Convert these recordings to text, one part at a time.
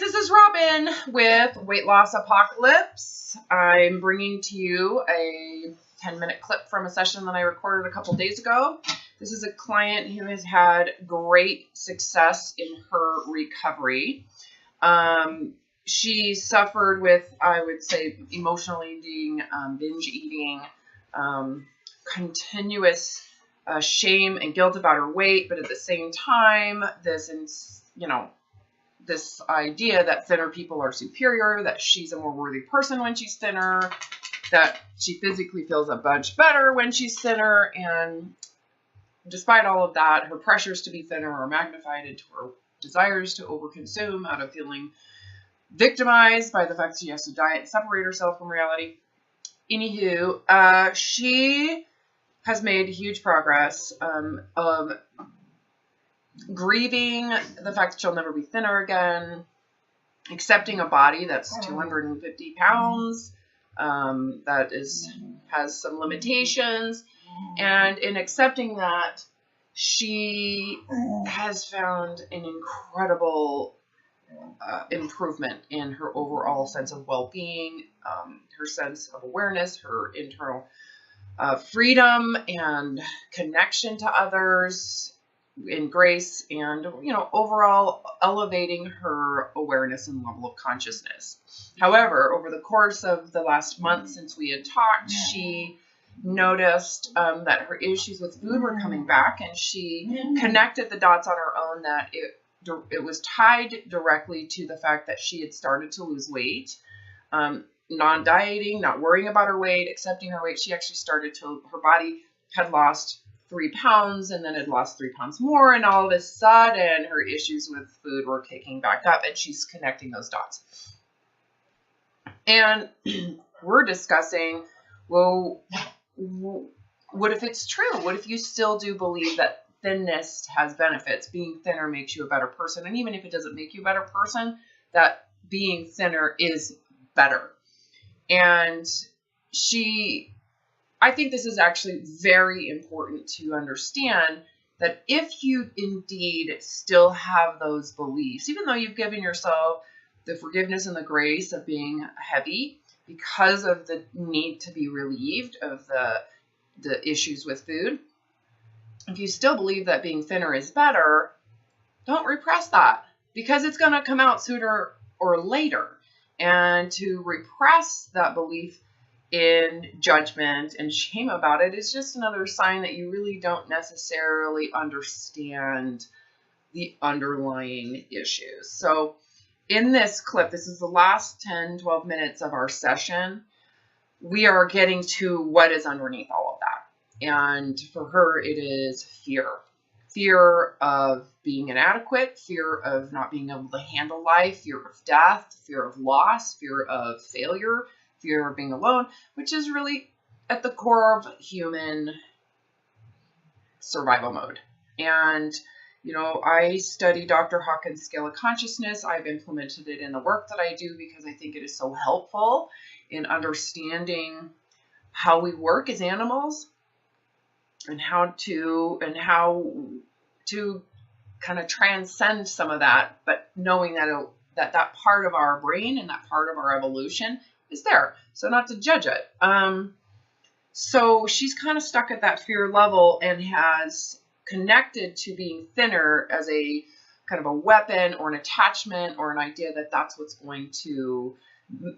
This is Robin with Weight Loss Apocalypse. I'm bringing to you a 10-minute clip from a session that I recorded a couple days ago. This is a client who has had great success in her recovery. She suffered with, I would say, emotional eating, binge eating, continuous shame and guilt about her weight, but at the same time, this idea that thinner people are superior, that she's a more worthy person when she's thinner, that she physically feels a bunch better when she's thinner, and despite all of that, her pressures to be thinner are magnified into her desires to overconsume out of feeling victimized by the fact that she has to diet and separate herself from reality. Anywho, she has made huge progress of grieving the fact that she'll never be thinner again, accepting a body that's 250 pounds, that has some limitations, and in accepting that, she has found an incredible improvement in her overall sense of well-being, her sense of awareness, her internal freedom and connection to others, in grace, and overall elevating her awareness and level of consciousness. However, over the course of the last month since we had talked, she noticed that her issues with food were coming back, and she connected the dots on her own that it was tied directly to the fact that she had started to lose weight, non-dieting, not worrying about her weight, accepting her weight. She actually her body had lost 3 pounds and then had lost 3 pounds more, and all of a sudden her issues with food were kicking back up, and she's connecting those dots. And we're discussing, well, what if it's true? What if you still do believe that thinness has benefits? Being thinner makes you a better person, and even if it doesn't make you a better person, that being thinner is better. And I think this is actually very important to understand, that if you indeed still have those beliefs, even though you've given yourself the forgiveness and the grace of being heavy because of the need to be relieved of the issues with food, if you still believe that being thinner is better, don't repress that, because it's going to come out sooner or later. And to repress that belief in judgment and shame about it is just another sign that you really don't necessarily understand the underlying issues. So in this clip, this is the last 10, 12 minutes of our session, we are getting to what is underneath all of that. And for her, it is fear. Fear of being inadequate, fear of not being able to handle life, fear of death, fear of loss, fear of failure, fear of being alone, which is really at the core of human survival mode. And, I study Dr. Hawkins' scale of consciousness. I've implemented it in the work that I do because I think it is so helpful in understanding how we work as animals and how to kind of transcend some of that, but knowing that part of our brain and that part of our evolution is there. So not to judge it. So she's kind of stuck at that fear level and has connected to being thinner as a kind of a weapon or an attachment or an idea that that's what's going to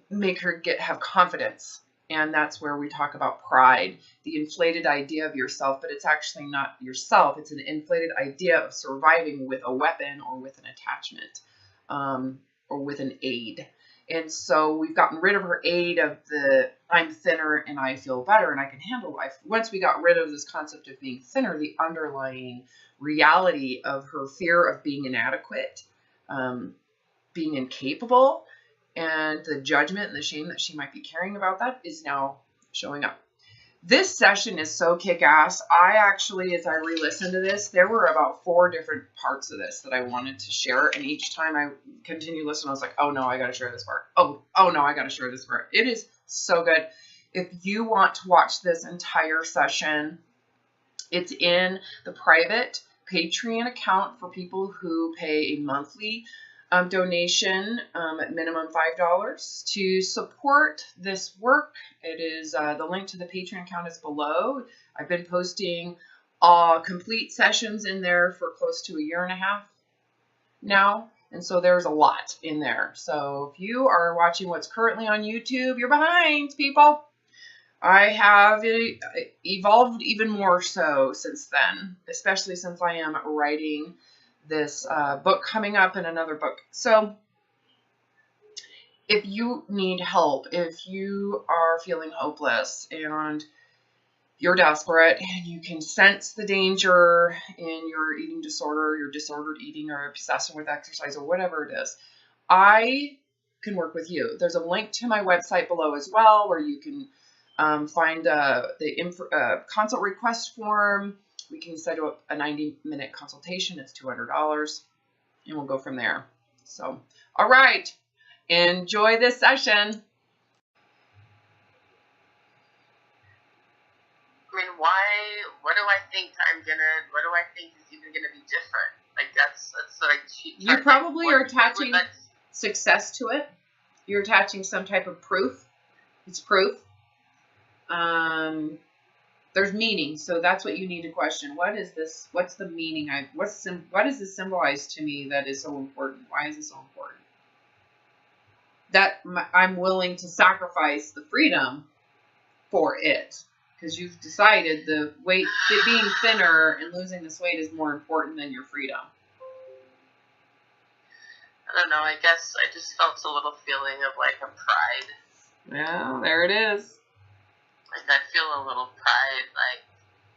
make her have confidence. And that's where we talk about pride, the inflated idea of yourself, but it's actually not yourself. It's an inflated idea of surviving with a weapon or with an attachment, or with an aid. And so we've gotten rid of her aid of the I'm thinner and I feel better and I can handle life. Once we got rid of this concept of being thinner, the underlying reality of her fear of being inadequate, being incapable, and the judgment and the shame that she might be carrying about that is now showing up. This session is so kick-ass. I actually, as I re-listened to this, there were about 4 different parts of this that I wanted to share. And each time I continued listening, I was like, oh no, I got to share this part. Oh no, I got to share this part. It is so good. If you want to watch this entire session, it's in the private Patreon account for people who pay a monthly donation at minimum $5 to support this work. It is the link to the Patreon account is below. I've been posting complete sessions in there for close to a year and a half now, and so there's a lot in there. So if you are watching what's currently on YouTube, you're behind, people. I have evolved even more so since then, especially since I am writing this book coming up and another book. So if you need help, if you are feeling hopeless and you're desperate and you can sense the danger in your eating disorder, your disordered eating or obsession with exercise or whatever it is, I can work with you. There's a link to my website below as well where you can find the consult request form. We can set up a 90-minute consultation. It's $200, and we'll go from there. So, all right. Enjoy this session. I mean, what do I think what do I think is even gonna be different? Like, that's like, you probably are attaching success to it. You're attaching some type of proof. It's proof. There's meaning, so that's what you need to question. What is this? What's the meaning? What does this symbolize to me that is so important? Why is it so important? That I'm willing to sacrifice the freedom for it, because you've decided the weight, being thinner and losing this weight is more important than your freedom. I don't know. I guess I just felt a little feeling of like a pride. Well, there it is. Like, I feel a little pride, like,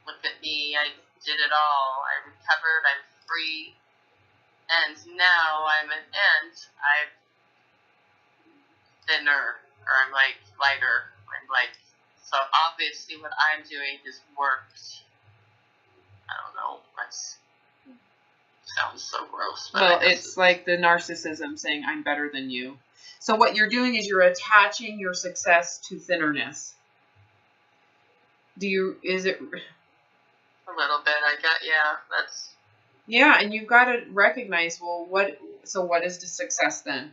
look at me, I did it all, I recovered, I'm free, and now I'm thinner, or I'm, like, lighter, so obviously what I'm doing has worked. I don't know, that sounds so gross. But well, it's like the narcissism saying, I'm better than you. So what you're doing is you're attaching your success to thinnerness. Is it? A little bit, Yeah, and you've got to recognize, well, what is the success then?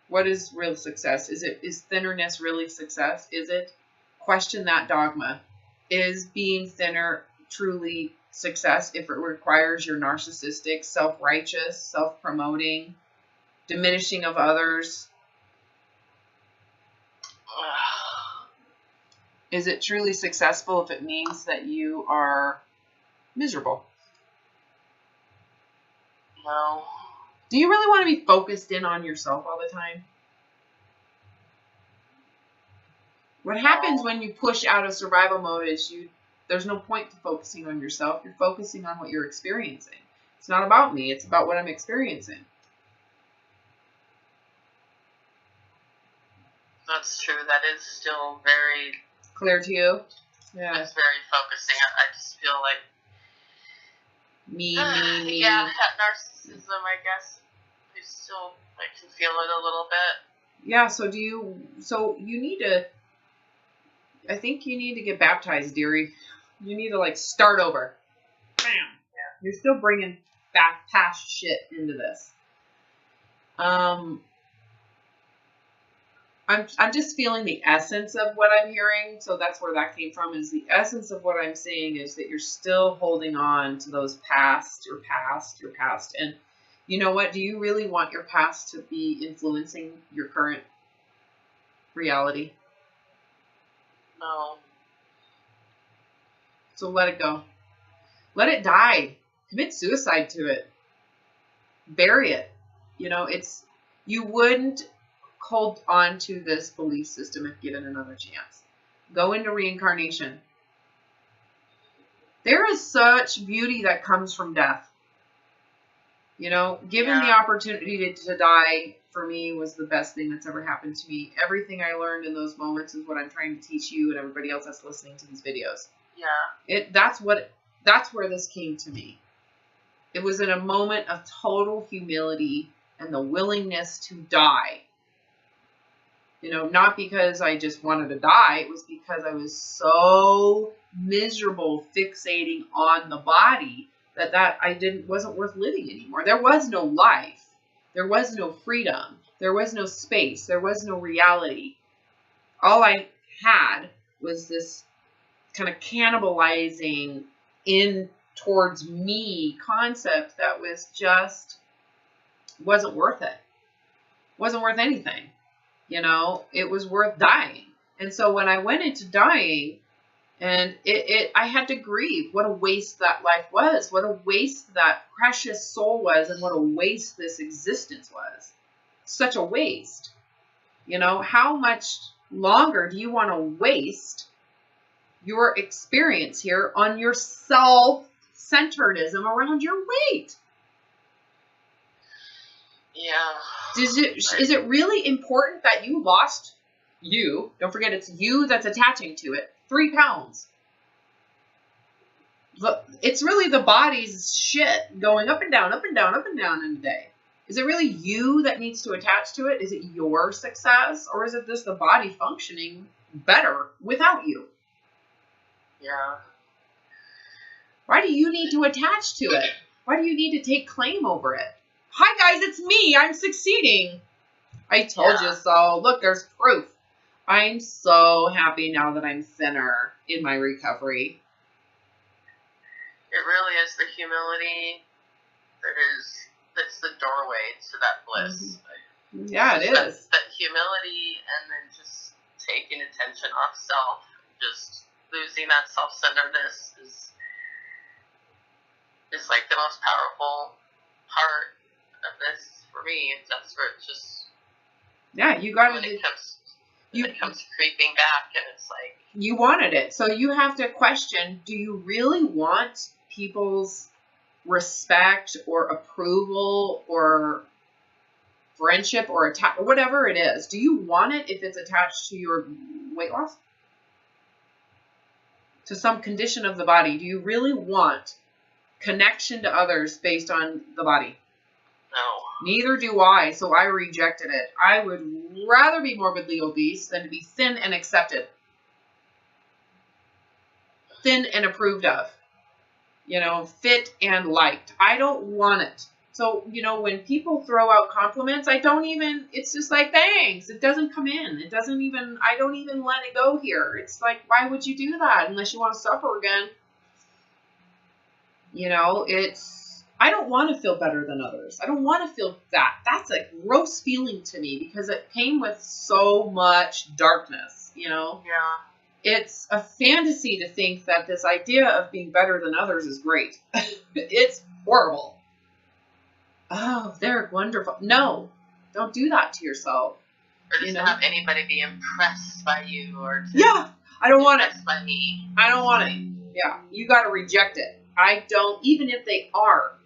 What is real success? Is thinnerness really success? Is it? Question that dogma. Is being thinner truly success if it requires your narcissistic, self-righteous, self-promoting, diminishing of others? Is it truly successful if it means that you are miserable? No. Do you really want to be focused in on yourself all the time? What happens when you push out of survival mode is there's no point to focusing on yourself. You're focusing on what you're experiencing. It's not about me. It's about what I'm experiencing. That's true. That is still very... clear to you? Yeah. It's very focusing. I just feel like... Me. Yeah, that narcissism, I guess. I still can feel it a little bit. Yeah, so you need to... I think you need to get baptized, dearie. You need to, start over. Bam! Yeah. You're still bringing back past shit into this. I'm just feeling the essence of what I'm hearing, so that's where that came from, is the essence of what I'm saying is that you're still holding on to those your past. And you know what? Do you really want your past to be influencing your current reality? No. So let it go. Let it die. Commit suicide to it. Bury it. You wouldn't hold on to this belief system if given another chance. Go into reincarnation. There is such beauty that comes from death. Given the opportunity to die, for me, was the best thing that's ever happened to me. Everything I learned in those moments is what I'm trying to teach you and everybody else that's listening to these videos. Yeah. That's where this came to me. It was in a moment of total humility and the willingness to die. Not because I just wanted to die. It was because I was so miserable fixating on the body that wasn't worth living anymore. There was no life. There was no freedom. There was no space. There was no reality. All I had was this kind of cannibalizing in towards me concept that was just wasn't worth it. Wasn't worth anything. You know, it was worth dying. And so when I went into dying, and I had to grieve what a waste that life was, what a waste that precious soul was, and what a waste this existence was. Such a waste. You know, how much longer do you want to waste your experience here on your self-centeredism around your weight? Yeah. Is it really important that you lost you? Don't forget, it's you that's attaching to it. 3 pounds. It's really the body's shit going up and down, up and down, up and down in a day. Is it really you that needs to attach to it? Is it your success? Or is it just the body functioning better without you? Yeah. Why do you need to attach to it? Why do you need to take claim over it? Hi guys, it's me. I'm succeeding. I told you so. Look, there's proof. I'm so happy now that I'm thinner in my recovery. It really is the humility that's the doorway to that bliss. Mm-hmm. Yeah, it is. That humility, and then just taking attention off self, just losing that self-centeredness is like the most powerful part of this for me. That's where it just you got when it comes creeping back, and it's like you wanted it. So you have to question: do you really want people's respect or approval or friendship or whatever it is? Do you want it if it's attached to your weight loss? To some condition of the body? Do you really want connection to others based on the body? No. Neither do I, so I rejected it. I would rather be morbidly obese than to be thin and accepted. Thin and approved of. You know, fit and liked. I don't want it. So, you know, when people throw out compliments, it's just like, thanks. It doesn't come in. I don't even let it go here. It's like, why would you do that unless you want to suffer again? You know, I don't want to feel better than others. I don't want to feel that. That's a gross feeling to me because it came with so much darkness, you know? Yeah. It's a fantasy to think that this idea of being better than others is great. It's horrible. Oh, they're wonderful. No, don't do that to yourself. Or just to have anybody be impressed by you, or I don't want it. By me. I don't want it. Yeah, you got to reject it. I don't, even if they are,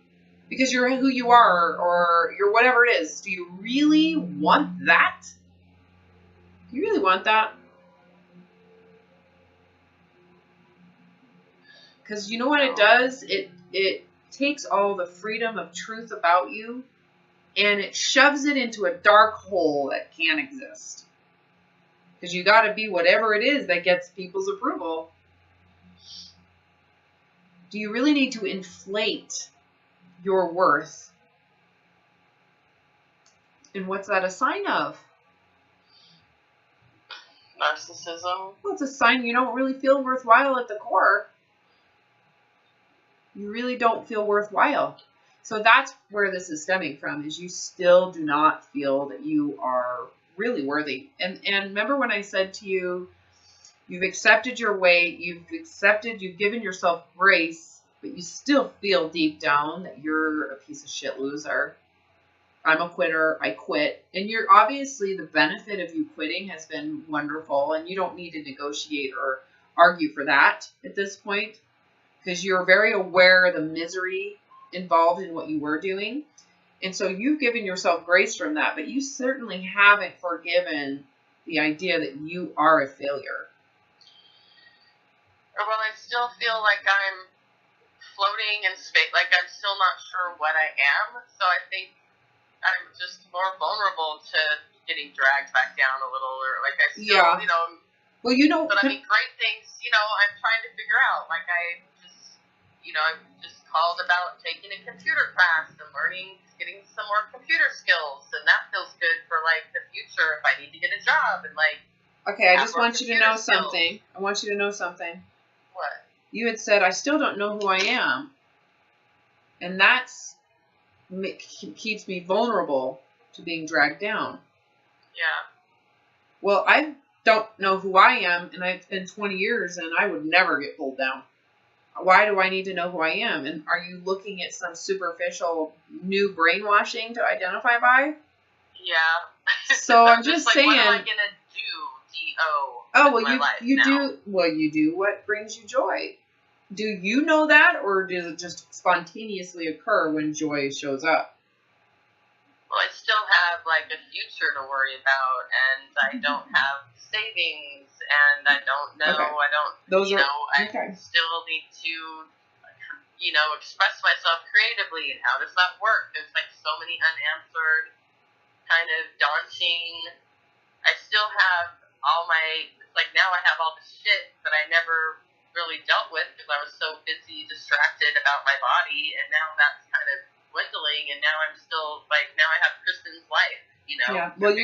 because you're who you are, or you're whatever it is. Do you really want that? Do you really want that? Because you know what it does? It takes all the freedom of truth about you and it shoves it into a dark hole that can't exist. Because you got to be whatever it is that gets people's approval. Do you really need to inflate your worth? And what's that a sign of? Narcissism. Well, it's a sign you don't really feel worthwhile at the core. You really don't feel worthwhile. So that's where this is stemming from, is you still do not feel that you are really worthy. And remember when I said to you, you've accepted your weight, you've given yourself grace, but you still feel deep down that you're a piece of shit loser. I'm a quitter, I quit. And you're obviously, the benefit of you quitting has been wonderful, and you don't need to negotiate or argue for that at this point, because you're very aware of the misery involved in what you were doing. And so you've given yourself grace from that, but you certainly haven't forgiven the idea that you are a failure. Well, I still feel like I'm floating in space, like I'm still not sure what I am, so I think I'm just more vulnerable to getting dragged back down a little, or like I still, but I mean, great things, I'm trying to figure out, like I'm just called about taking a computer class and getting some more computer skills, and that feels good for like the future if I need to get a job and like. Okay, I just more want you to know computer skills. something. I want you to know something. What? You had said, I still don't know who I am. And that's keeps me vulnerable to being dragged down. Yeah. Well, I don't know who I am, and it's been 20 years, and I would never get pulled down. Why do I need to know who I am? And are you looking at some superficial new brainwashing to identify by? Yeah. So I'm just like, saying. What am I gonna do? D-O. Oh, well, you do what brings you joy. Do you know that, or does it just spontaneously occur when joy shows up? Well, I still have like a future to worry about, and I don't have savings, and I don't know. Okay. I don't. I still need to, express myself creatively. And how does that work? There's like so many unanswered, kind of daunting. I still have all my. It's like now I have all the shit that I never really dealt with because I was so busy, distracted about my body, and now that's kind of dwindling, and now I'm still like now I have Kristen's life, Yeah. Well,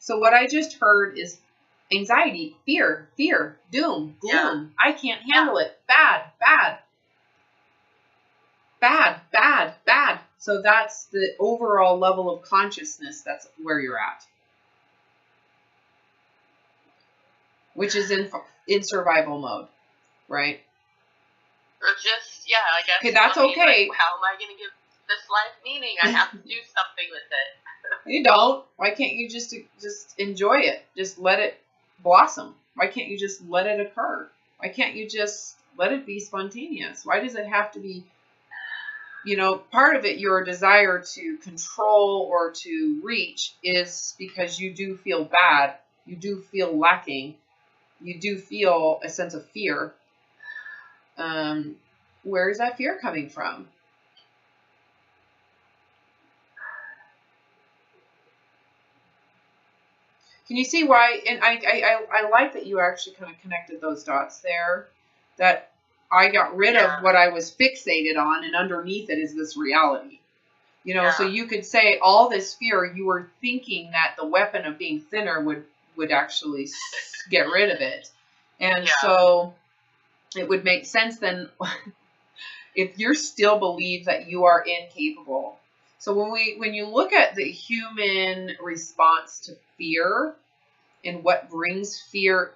so what I just heard is anxiety, fear, doom, gloom. Yeah. I can't handle it. Bad. So that's the overall level of consciousness. That's where you're at, which is in survival mode, right? Or just I guess. Okay, that's okay. Like, how am I going to give this life meaning? I have to do something with it. You don't. Why can't you just enjoy it? Just let it blossom. Why can't you just let it occur? Why can't you just let it be spontaneous? Why does it have to be, part of it, your desire to control or to reach is because you do feel bad. You do feel lacking. You do feel a sense of fear. Where is that fear coming from? Can you see why? And I like that you actually kind of connected those dots there, that I got rid of what I was fixated on, and underneath it is this reality. So you could say all this fear, you were thinking that the weapon of being thinner would actually get rid of it. And so it would make sense then if you still believe that you are incapable. So when you look at the human response to fear and what brings fear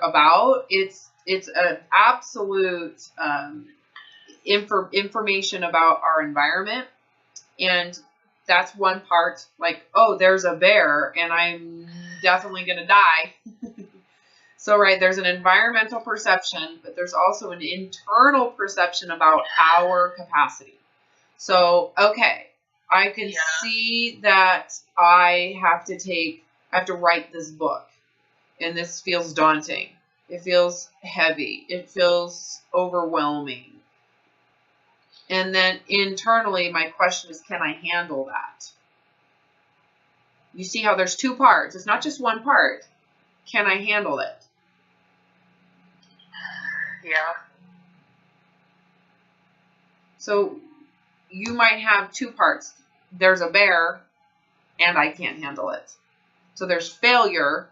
about, it's an absolute information about our environment, and that's one part. Like, oh, there's a bear, and I'm definitely gonna die. So, right, there's an environmental perception, but there's also an internal perception about our capacity. So, okay, I can see that I have to write this book, and this feels daunting. It feels heavy. It feels overwhelming. And then internally, my question is, can I handle that? You see how there's two parts. It's not just one part. Can I handle it? Yeah. So you might have two parts. There's a bear, and I can't handle it. So there's failure,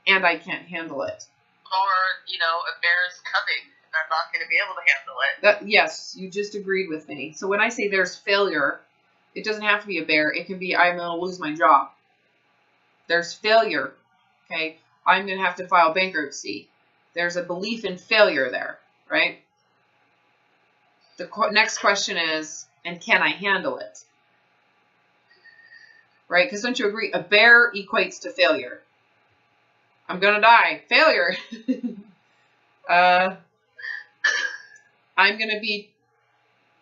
and I can't handle it. Or, a bear is coming, and I'm not going to be able to handle it. Yes, you just agreed with me. So when I say there's failure, it doesn't have to be a bear. It can be I'm going to lose my job. There's failure. Okay, I'm going to have to file bankruptcy. There's a belief in failure there, right? The next question is, and can I handle it? Right? Because don't you agree? A bear equates to failure. I'm going to die. Failure. I'm going to be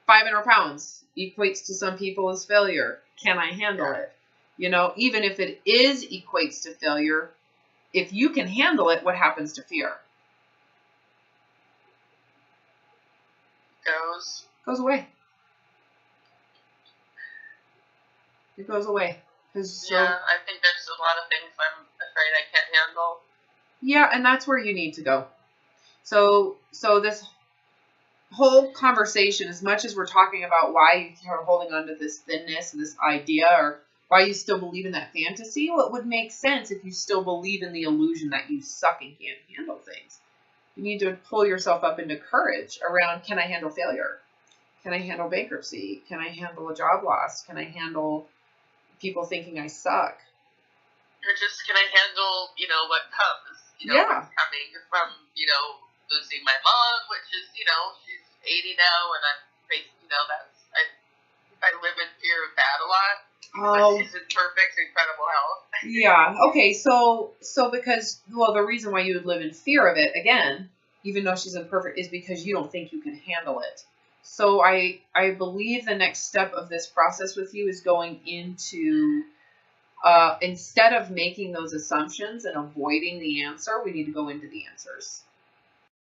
500 pounds. Equates to some people as failure. Can I handle it? Even if it equates to failure, if you can handle it, what happens to fear? Goes away. It goes away. I think there's a lot of things I'm afraid I can't handle. Yeah, and that's where you need to go. So this whole conversation, as much as we're talking about why you're holding on to this thinness, this idea, or Why you still believe in that fantasy? Well, it would make sense if you still believe in the illusion that you suck and can't handle things. You need to pull yourself up into courage around, can I handle failure? Can I handle bankruptcy? Can I handle a job loss? Can I handle people thinking I suck? Or just, can I handle, what comes? What's coming from, losing my mom, which is, she's 80 now, and I'm facing, I live in fear of that a lot. But she's in perfect, incredible health. Yeah. Okay. So because, the reason why you would live in fear of it, again, even though she's imperfect, is because you don't think you can handle it. So I believe the next step of this process with you is going into, instead of making those assumptions and avoiding the answer, we need to go into the answers.